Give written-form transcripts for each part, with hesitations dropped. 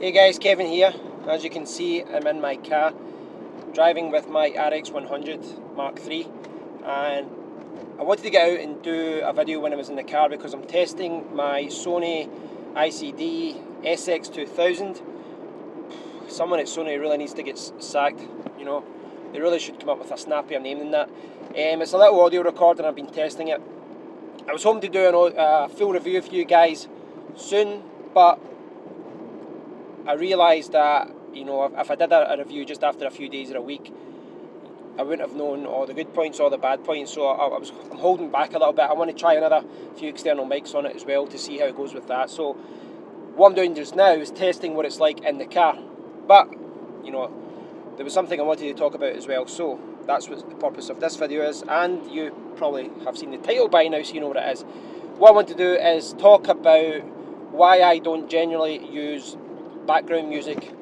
Hey guys, Kevin here. As you can see, I'm in my car driving with my RX100 Mark III, and I wanted to get out and do a video when I was in the car because I'm testing my Sony ICD-SX2000. Someone at Sony really needs to get sacked, you know. They really should come up with a snappier name than that. It's a little audio recorder and I've been testing it. I was hoping to do a full review for you guys soon, but I realised that, you know, if I did a review just after a few days or a week, I wouldn't have known all the good points or the bad points, so I'm holding back a little bit. I want to try another few external mics on it as well to see how it goes with that. So what I'm doing just now is testing what it's like in the car. But, you know, there was something I wanted to talk about as well, so that's what the purpose of this video is, and you probably have seen the title by now, so you know what it is. What I want to do is talk about why I don't generally use background music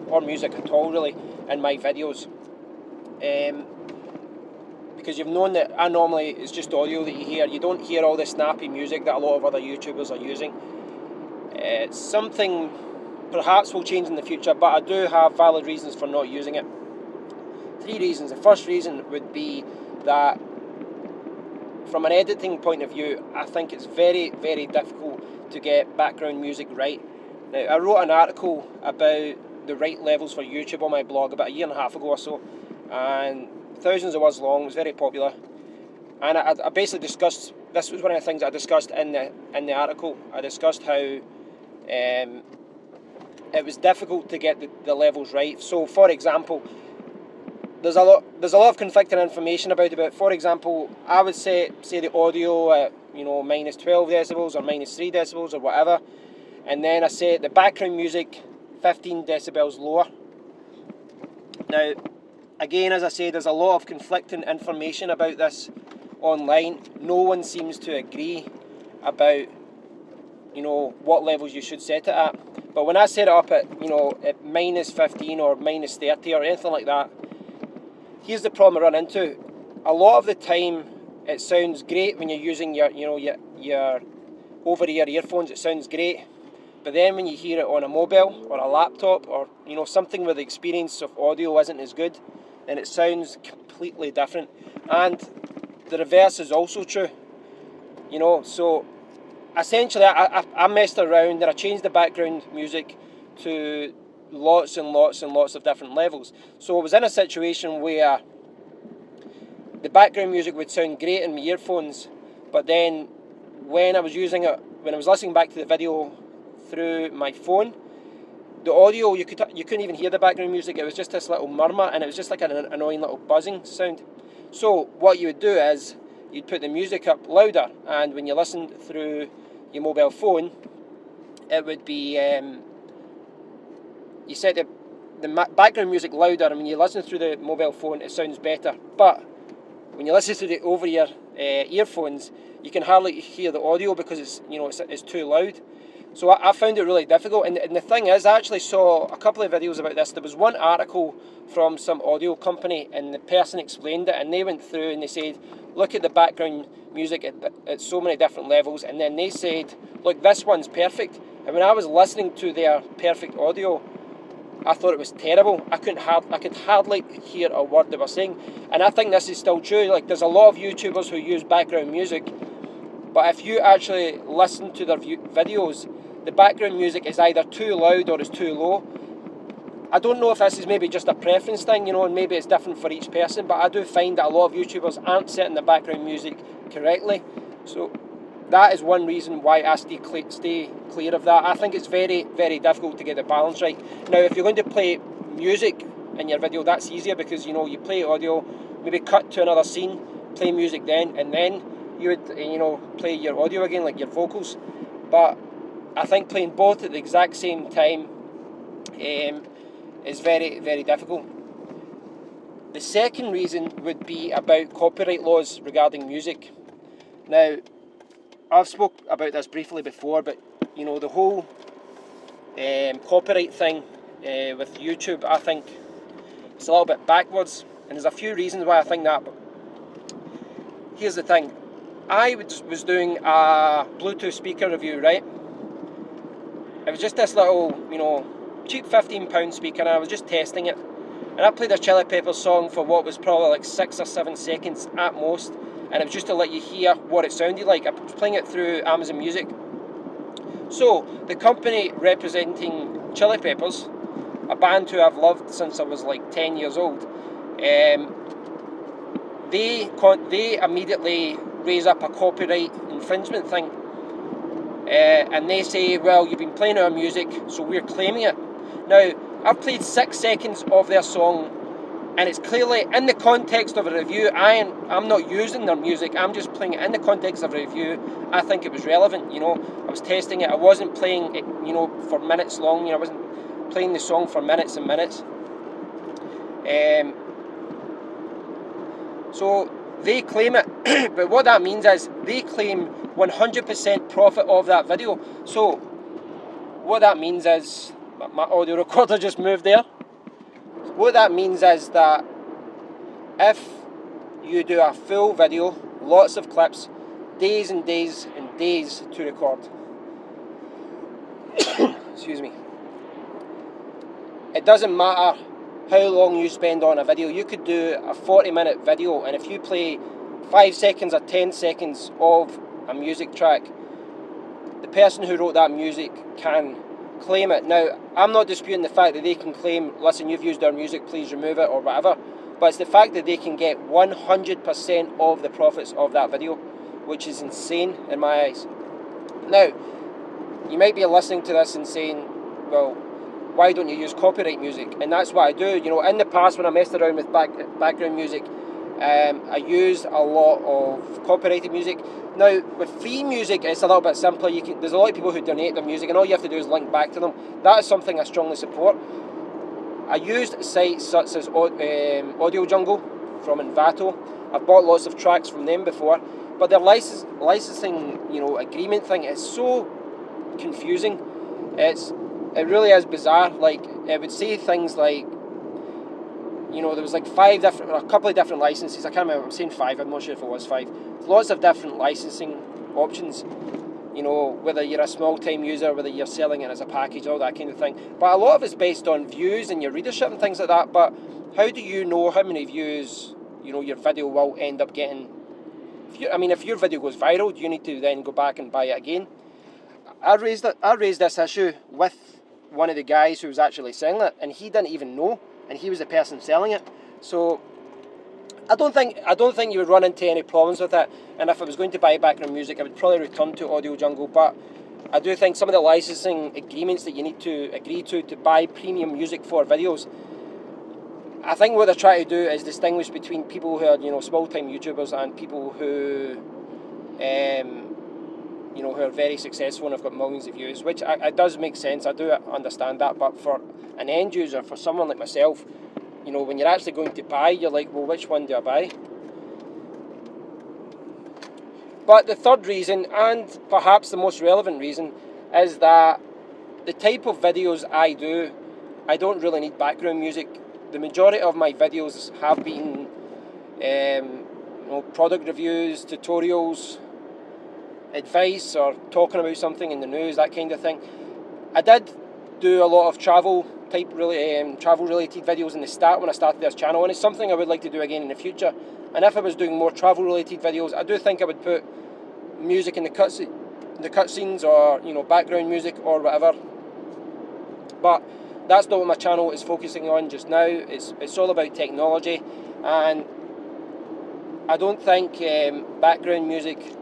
or music at all really in my videos, because you've known that I normally, it's just audio that you hear. You don't hear all the snappy music that a lot of other YouTubers are using. It's something perhaps will change in the future, but I do have valid reasons for not using it. 3 reasons. The first reason would be that from an editing point of view, I think it's very, very difficult to get background music right. Now, I wrote an article about the right levels for YouTube on my blog about a year and a half ago or so, and thousands of words long. It was very popular, and I basically discussed, this was one of the things I discussed in the article. I discussed how it was difficult to get the levels right. So, for example, there's a lot of conflicting information about it. For example, I would say the audio at, you know, minus 12 decibels or minus 3 decibels or whatever, and then I say the background music 15 decibels lower. Now, again, as I say, there's a lot of conflicting information about this online. No one seems to agree about, you know, what levels you should set it at. But when I set it up at, you know, at minus 15 or minus 30 or anything like that, here's the problem I run into. A lot of the time, it sounds great when you're using your over-ear earphones. It sounds great. But then when you hear it on a mobile or a laptop or, you know, something where the experience of audio isn't as good, then it sounds completely different. And the reverse is also true, you know. So essentially I messed around and I changed the background music to lots and lots and lots of different levels. So I was in a situation where the background music would sound great in my earphones, but then when I was using it, when I was listening back to the video through my phone, the audio, you couldn't even hear the background music. It was just this little murmur, and it was just like an annoying little buzzing sound. So what you would do is you'd put the music up louder, and when you listened through your mobile phone, it would be you set the background music louder, and when you listen through the mobile phone, it sounds better. But when you listen to the over-ear earphones, you can hardly hear the audio because it's, you know, it's too loud. So I found it really difficult, and the thing is, I actually saw a couple of videos about this. There was one article from some audio company, and the person explained it, and they went through and they said, look at the background music at so many different levels, and then they said, look, this one's perfect. And when I was listening to their perfect audio, I thought it was terrible. I could hardly hear a word they were saying, and I think this is still true. Like, there's a lot of YouTubers who use background music, but if you actually listen to their videos, the background music is either too loud or it's too low. I don't know if this is maybe just a preference thing, you know, and maybe it's different for each person, but I do find that a lot of YouTubers aren't setting the background music correctly. So that is one reason why I stay clear of that. I think it's very, very difficult to get the balance right. Now, if you're going to play music in your video, that's easier because, you know, you play audio, maybe cut to another scene, play music then, and then you would, you know, play your audio again, like your vocals. But I think playing both at the exact same time is very, very difficult. The second reason would be about copyright laws regarding music. Now, I've spoke about this briefly before, but, you know, the whole copyright thing with YouTube, I think it's a little bit backwards, and there's a few reasons why I think that. But here's the thing. I was doing a Bluetooth speaker review, right? It was just this little, you know, cheap £15 speaker, and I was just testing it. And I played a Chili Peppers song for what was probably like 6 or 7 seconds at most, and it was just to let you hear what it sounded like. I was playing it through Amazon Music. So, the company representing Chili Peppers, a band who I've loved since I was like 10 years old, they immediately raise up a copyright infringement thing. And they say, well, you've been playing our music, so we're claiming it. Now, I've played 6 seconds of their song, and it's clearly in the context of a review. I'm not using their music, I'm just playing it in the context of a review. I think it was relevant, you know. I was testing it, I wasn't playing it, you know, for minutes long, you know, I wasn't playing the song for minutes and minutes. So they claim it, but what that means is they claim 100% profit of that video. So what that means is, my audio recorder just moved there. What that means is that if you do a full video, lots of clips, days and days and days to record, excuse me, it doesn't matter how long you spend on a video. You could do a 40-minute video, and if you play 5 seconds or 10 seconds of a music track, the person who wrote that music can claim it. Now, I'm not disputing the fact that they can claim, listen, you've used our music, please remove it, or whatever, but it's the fact that they can get 100% of the profits of that video, which is insane in my eyes. Now, you might be listening to this and saying, well, why don't you use copyright music? And that's what I do. You know, in the past when I messed around with background music, I used a lot of copyrighted music. Now, with free music, it's a little bit simpler. There's a lot of people who donate their music, and all you have to do is link back to them. That is something I strongly support. I used sites such as Audio Jungle from Envato. I've bought lots of tracks from them before, but their licensing, you know, agreement thing is so confusing. It really is bizarre. Like, it would say things like, you know, there was like a couple of different licenses. I can't remember, I'm saying 5, I'm not sure if it was 5. Lots of different licensing options, you know, whether you're a small time user, whether you're selling it as a package, all that kind of thing. But a lot of it's based on views and your readership and things like that. But how do you know how many views, you know, your video will end up getting? If your video goes viral, do you need to then go back and buy it again? I raised this issue with one of the guys who was actually selling it, and he didn't even know, and he was the person selling it. So I don't think you would run into any problems with it. And if I was going to buy background music, I would probably return to Audio Jungle. But I do think some of the licensing agreements that you need to agree to buy premium music for videos, I think what they're trying to do is distinguish between people who are, you know, small-time YouTubers and people who, you know, who are very successful and have got millions of views, which it does make sense. I do understand that. But for an end user, for someone like myself, you know, when you're actually going to buy, you're like, well, which one do I buy? But the third reason, and perhaps the most relevant reason, is that the type of videos I do, I don't really need background music. The majority of my videos have been, you know, product reviews, tutorials, advice, or talking about something in the news, that kind of thing. I did do a lot of travel related videos in the start when I started this channel, and it's something I would like to do again in the future. And if I was doing more travel related videos, I do think I would put music in the cutscenes, or, you know, background music or whatever. But that's not what my channel is focusing on just now. It's all about technology, and I don't think background music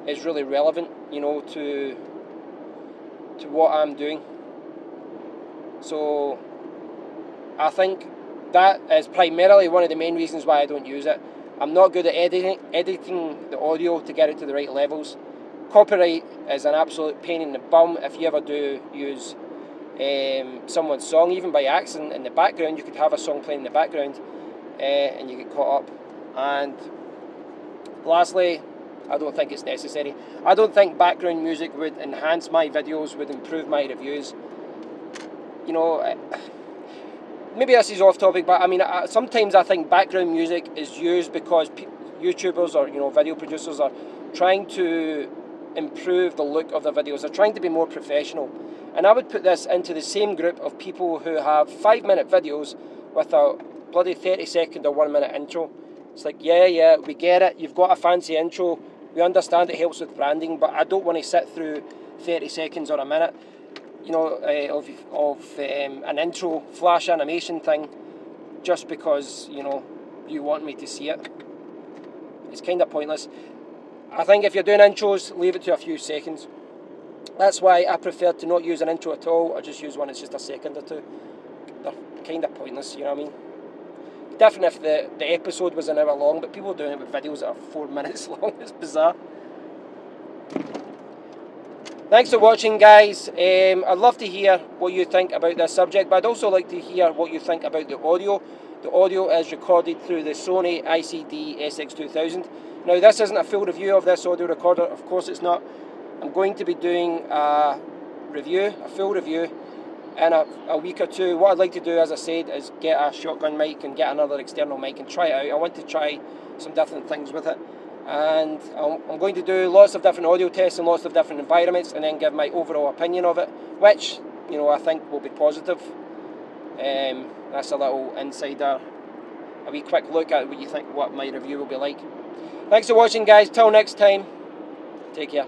is really relevant, you know, to what I'm doing. So I think that is primarily one of the main reasons why I don't use it. I'm not good at editing the audio to get it to the right levels. Copyright is an absolute pain in the bum. If you ever do use someone's song, even by accident, in the background, you could have a song playing in the background, and you get caught up. And lastly, I don't think it's necessary. I don't think background music would enhance my videos, would improve my reviews. You know, maybe this is off topic, but I mean, sometimes I think background music is used because YouTubers or, you know, video producers are trying to improve the look of their videos. They're trying to be more professional. And I would put this into the same group of people who have 5-minute videos with a bloody 30-second or 1-minute intro. It's like, yeah, we get it, you've got a fancy intro, we understand it helps with branding, but I don't want to sit through 30 seconds or a minute, you know, of an intro flash animation thing just because, you know, you want me to see it. It's kind of pointless. I think if you're doing intros, leave it to a few seconds. That's why I prefer to not use an intro at all, or just use one that's just a second or two. They're kind of pointless, you know what I mean? Different if the episode was an hour long, but people are doing it with videos that are 4 minutes long. It's bizarre. Thanks for watching, guys. I'd love to hear what you think about this subject, but I'd also like to hear what you think about the audio. The audio is recorded through the Sony ICD-SX2000. Now, this isn't a full review of this audio recorder, of course it's not. I'm going to be doing a full review, in a week or two. What I'd like to do, as I said, is get a shotgun mic and get another external mic and try it out. I want to try some different things with it. And I'm going to do lots of different audio tests in lots of different environments and then give my overall opinion of it, which, you know, I think will be positive. That's a little insider, a wee quick look at what you think what my review will be like. Thanks for watching, guys. Till next time, take care.